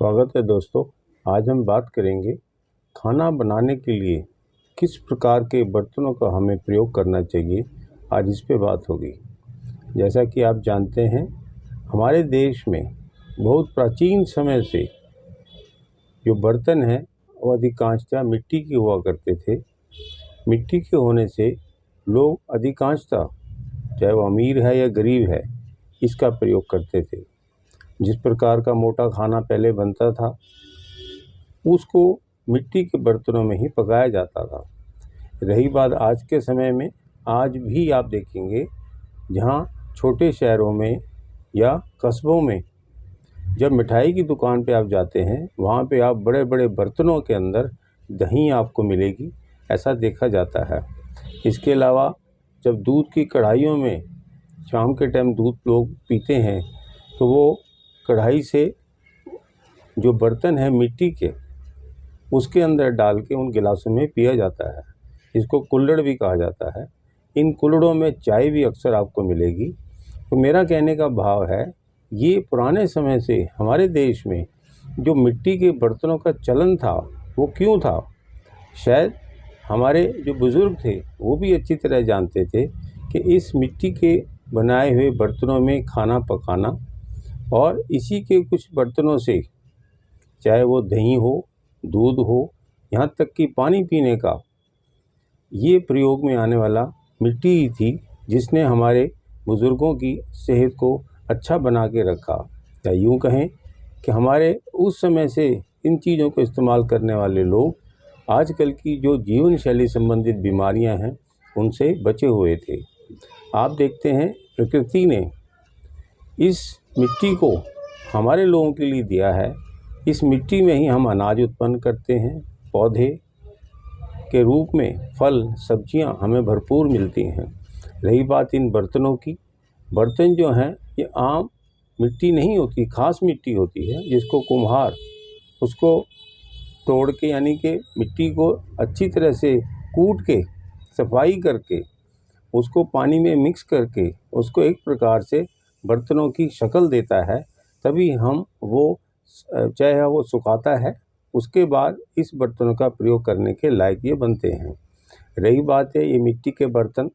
स्वागत है दोस्तों। आज हम बात करेंगे खाना बनाने के लिए किस प्रकार के बर्तनों का हमें प्रयोग करना चाहिए। आज इस पे बात होगी। जैसा कि आप जानते हैं, हमारे देश में बहुत प्राचीन समय से जो बर्तन हैं वो अधिकांशतः मिट्टी के हुआ करते थे। मिट्टी के होने से लोग अधिकांशतः, चाहे वो अमीर है या गरीब है, इसका प्रयोग करते थे। जिस प्रकार का मोटा खाना पहले बनता था उसको मिट्टी के बर्तनों में ही पकाया जाता था। रही बात आज के समय में, आज भी आप देखेंगे जहाँ छोटे शहरों में या कस्बों में जब मिठाई की दुकान पे आप जाते हैं, वहाँ पे आप बड़े बड़े बर्तनों के अंदर दही आपको मिलेगी, ऐसा देखा जाता है। इसके अलावा जब दूध की कढ़ाइयों में शाम के टाइम दूध लोग पीते हैं तो वो कढ़ाई से जो बर्तन है मिट्टी के, उसके अंदर डाल के उन गिलासों में पिया जाता है। इसको कुल्हड़ भी कहा जाता है। इन कुल्हड़ों में चाय भी अक्सर आपको मिलेगी। तो मेरा कहने का भाव है, ये पुराने समय से हमारे देश में जो मिट्टी के बर्तनों का चलन था वो क्यों था, शायद हमारे जो बुज़ुर्ग थे वो भी अच्छी तरह जानते थे कि इस मिट्टी के बनाए हुए बर्तनों में खाना पकाना और इसी के कुछ बर्तनों से, चाहे वो दही हो, दूध हो, यहाँ तक कि पानी पीने का, ये प्रयोग में आने वाला मिट्टी ही थी जिसने हमारे बुज़ुर्गों की सेहत को अच्छा बना के रखा। या यूँ कहें कि हमारे उस समय से इन चीज़ों को इस्तेमाल करने वाले लोग आजकल की जो जीवन शैली संबंधित बीमारियां हैं उनसे बचे हुए थे। आप देखते हैं प्रकृति ने इस मिट्टी को हमारे लोगों के लिए दिया है। इस मिट्टी में ही हम अनाज उत्पन्न करते हैं, पौधे के रूप में फल सब्जियां हमें भरपूर मिलती हैं। रही बात इन बर्तनों की, बर्तन जो हैं ये आम मिट्टी नहीं होती, खास मिट्टी होती है जिसको कुम्हार उसको तोड़ के, यानी कि मिट्टी को अच्छी तरह से कूट के सफाई करके उसको पानी में मिक्स करके उसको एक प्रकार से बर्तनों की शक्ल देता है, तभी हम वो, चाहे वो सुखाता है, उसके बाद इस बर्तनों का प्रयोग करने के लायक ये बनते हैं। रही बात है ये मिट्टी के बर्तन,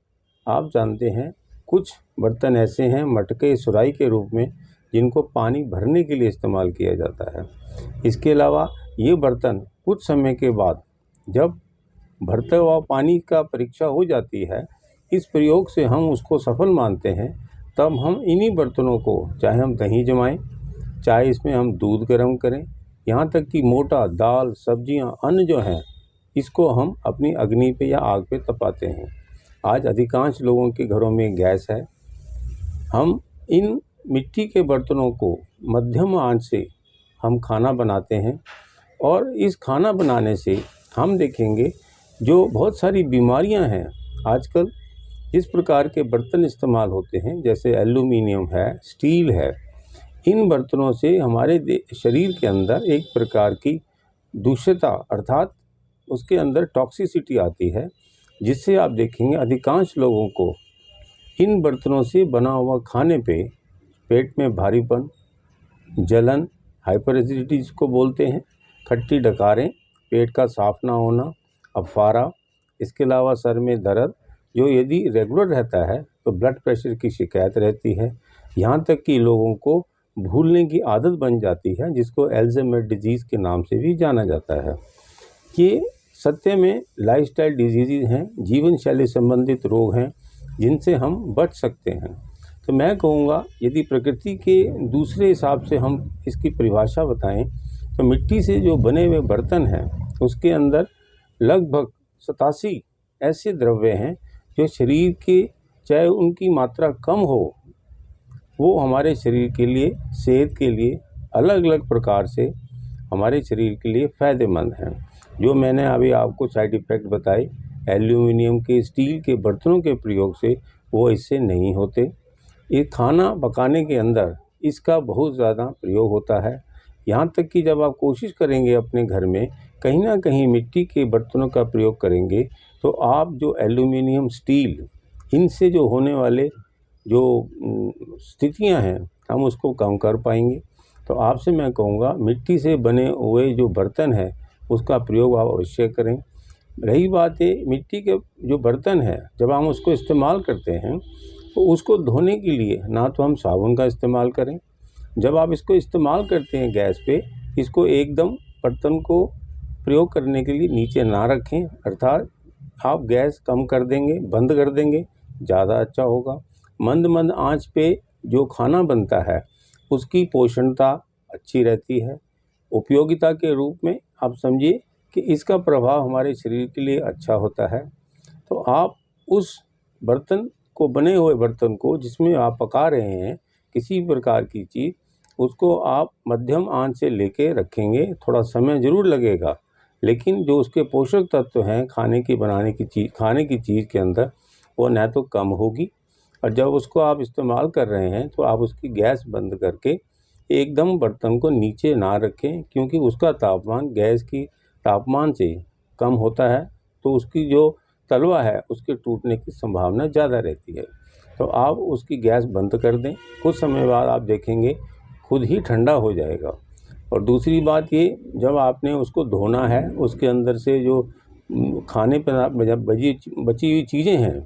आप जानते हैं कुछ बर्तन ऐसे हैं मटके सुराही के रूप में जिनको पानी भरने के लिए इस्तेमाल किया जाता है। इसके अलावा ये बर्तन कुछ समय के बाद जब भरते हुआ पानी का परीक्षा हो जाती है, इस प्रयोग से हम उसको सफल मानते हैं, तब हम इन्हीं बर्तनों को, चाहे हम दही जमाएं, चाहे इसमें हम दूध गर्म करें, यहाँ तक कि मोटा दाल सब्जियां अन्न जो हैं इसको हम अपनी अग्नि पे या आग पे तपाते हैं। आज अधिकांश लोगों के घरों में गैस है। हम इन मिट्टी के बर्तनों को मध्यम आंच से हम खाना बनाते हैं और इस खाना बनाने से हम देखेंगे जो बहुत सारी बीमारियां हैं आजकल, इस प्रकार के बर्तन इस्तेमाल होते हैं जैसे एल्यूमिनियम है, स्टील है, इन बर्तनों से हमारे शरीर के अंदर एक प्रकार की दूषितता अर्थात उसके अंदर टॉक्सिसिटी आती है, जिससे आप देखेंगे अधिकांश लोगों को इन बर्तनों से बना हुआ खाने पे पेट में भारीपन, जलन, हाइपर एसिडिटी जिसको बोलते हैं, खट्टी डकारें, पेट का साफ ना होना, अफारा, इसके अलावा सर में दर्द जो यदि रेगुलर रहता है तो ब्लड प्रेशर की शिकायत रहती है। यहाँ तक कि लोगों को भूलने की आदत बन जाती है जिसको अल्जाइमर डिजीज़ के नाम से भी जाना जाता है। ये सत्य में लाइफस्टाइल डिजीज़ हैं, जीवन शैली संबंधित रोग हैं जिनसे हम बच सकते हैं। तो मैं कहूँगा यदि प्रकृति के दूसरे हिसाब से हम इसकी परिभाषा बताएं तो मिट्टी से जो बने हुए बर्तन हैं उसके अंदर लगभग 87 ऐसे द्रव्य हैं जो शरीर के, चाहे उनकी मात्रा कम हो, वो हमारे शरीर के लिए, सेहत के लिए अलग अलग प्रकार से हमारे शरीर के लिए फ़ायदेमंद हैं। जो मैंने अभी आपको साइड इफ़ेक्ट बताए एल्यूमिनियम के, स्टील के बर्तनों के प्रयोग से, वो इससे नहीं होते। ये खाना पकाने के अंदर इसका बहुत ज़्यादा प्रयोग होता है। यहाँ तक कि जब आप कोशिश करेंगे अपने घर में कहीं ना कहीं मिट्टी के बर्तनों का प्रयोग करेंगे तो आप जो एल्यूमिनियम, स्टील, इनसे जो होने वाले जो स्थितियां हैं हम उसको कम कर पाएंगे। तो आपसे मैं कहूँगा मिट्टी से बने हुए जो बर्तन है उसका प्रयोग आप अवश्य करें। रही बात है मिट्टी के जो बर्तन है, जब हम उसको इस्तेमाल करते हैं तो उसको धोने के लिए ना तो हम साबुन का इस्तेमाल करें। जब आप इसको इस्तेमाल करते हैं गैस पे, इसको एकदम बर्तन को प्रयोग करने के लिए नीचे ना रखें, अर्थात आप गैस कम कर देंगे, बंद कर देंगे, ज़्यादा अच्छा होगा। मंद मंद आंच पे जो खाना बनता है उसकी पोषणता अच्छी रहती है। उपयोगिता के रूप में आप समझिए कि इसका प्रभाव हमारे शरीर के लिए अच्छा होता है। तो आप उस बर्तन को, बने हुए बर्तन को जिसमें आप पका रहे हैं किसी प्रकार की चीज़, उसको आप मध्यम आंच से लेके रखेंगे। थोड़ा समय ज़रूर लगेगा, लेकिन जो उसके पोषक तत्व हैं खाने की चीज़ के अंदर, वो न तो कम होगी, और जब उसको आप इस्तेमाल कर रहे हैं तो आप उसकी गैस बंद करके एकदम बर्तन को नीचे ना रखें, क्योंकि उसका तापमान गैस की तापमान से कम होता है, तो उसकी जो तलवा है उसके टूटने की संभावना ज़्यादा रहती है। तो आप उसकी गैस बंद कर दें, कुछ समय बाद आप देखेंगे खुद ही ठंडा हो जाएगा। और दूसरी बात ये, जब आपने उसको धोना है, उसके अंदर से जो खाने पर जब बची हुई चीज़ें हैं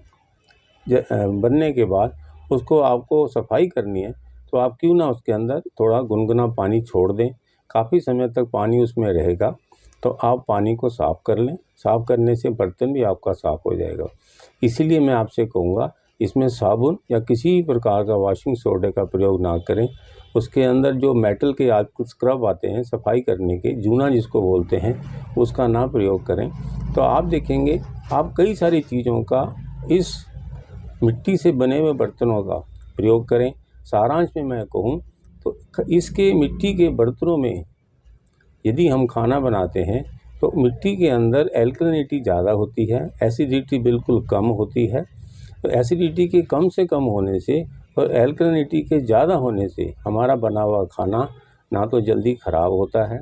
बनने के बाद उसको आपको सफाई करनी है, तो आप क्यों ना उसके अंदर थोड़ा गुनगुना पानी छोड़ दें। काफ़ी समय तक पानी उसमें रहेगा, तो आप पानी को साफ़ कर लें। साफ़ करने से बर्तन भी आपका साफ़ हो जाएगा। इसीलिए मैं आपसे कहूँगा इसमें साबुन या किसी प्रकार का वॉशिंग सोडे का प्रयोग ना करें। उसके अंदर जो मेटल के आजकल स्क्रब आते हैं सफाई करने के, जूना जिसको बोलते हैं, उसका ना प्रयोग करें। तो आप देखेंगे आप कई सारी चीज़ों का इस मिट्टी से बने हुए बर्तनों का प्रयोग करें। सारांश में मैं कहूँ तो इसके मिट्टी के बर्तनों में यदि हम खाना बनाते हैं तो मिट्टी के अंदर एल्कलिनिटी ज़्यादा होती है, एसिडिटी बिल्कुल कम होती है। तो एसिडिटी के कम से कम होने से और एल्कलिनिटी के ज़्यादा होने से हमारा बना हुआ खाना ना तो जल्दी ख़राब होता है,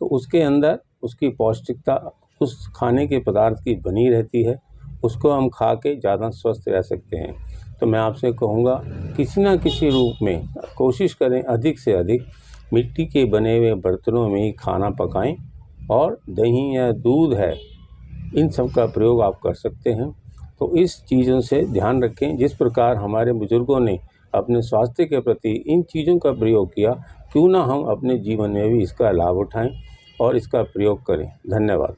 तो उसके अंदर उसकी पौष्टिकता उस खाने के पदार्थ की बनी रहती है, उसको हम खा के ज़्यादा स्वस्थ रह सकते हैं। तो मैं आपसे कहूँगा किसी न किसी रूप में कोशिश करें अधिक से अधिक मिट्टी के बने हुए बर्तनों में ही खाना पकाएं, और दही या दूध है, इन सब का प्रयोग आप कर सकते हैं। तो इस चीज़ों से ध्यान रखें, जिस प्रकार हमारे बुज़ुर्गों ने अपने स्वास्थ्य के प्रति इन चीज़ों का प्रयोग किया, क्यों ना हम अपने जीवन में भी इसका लाभ उठाएं और इसका प्रयोग करें। धन्यवाद।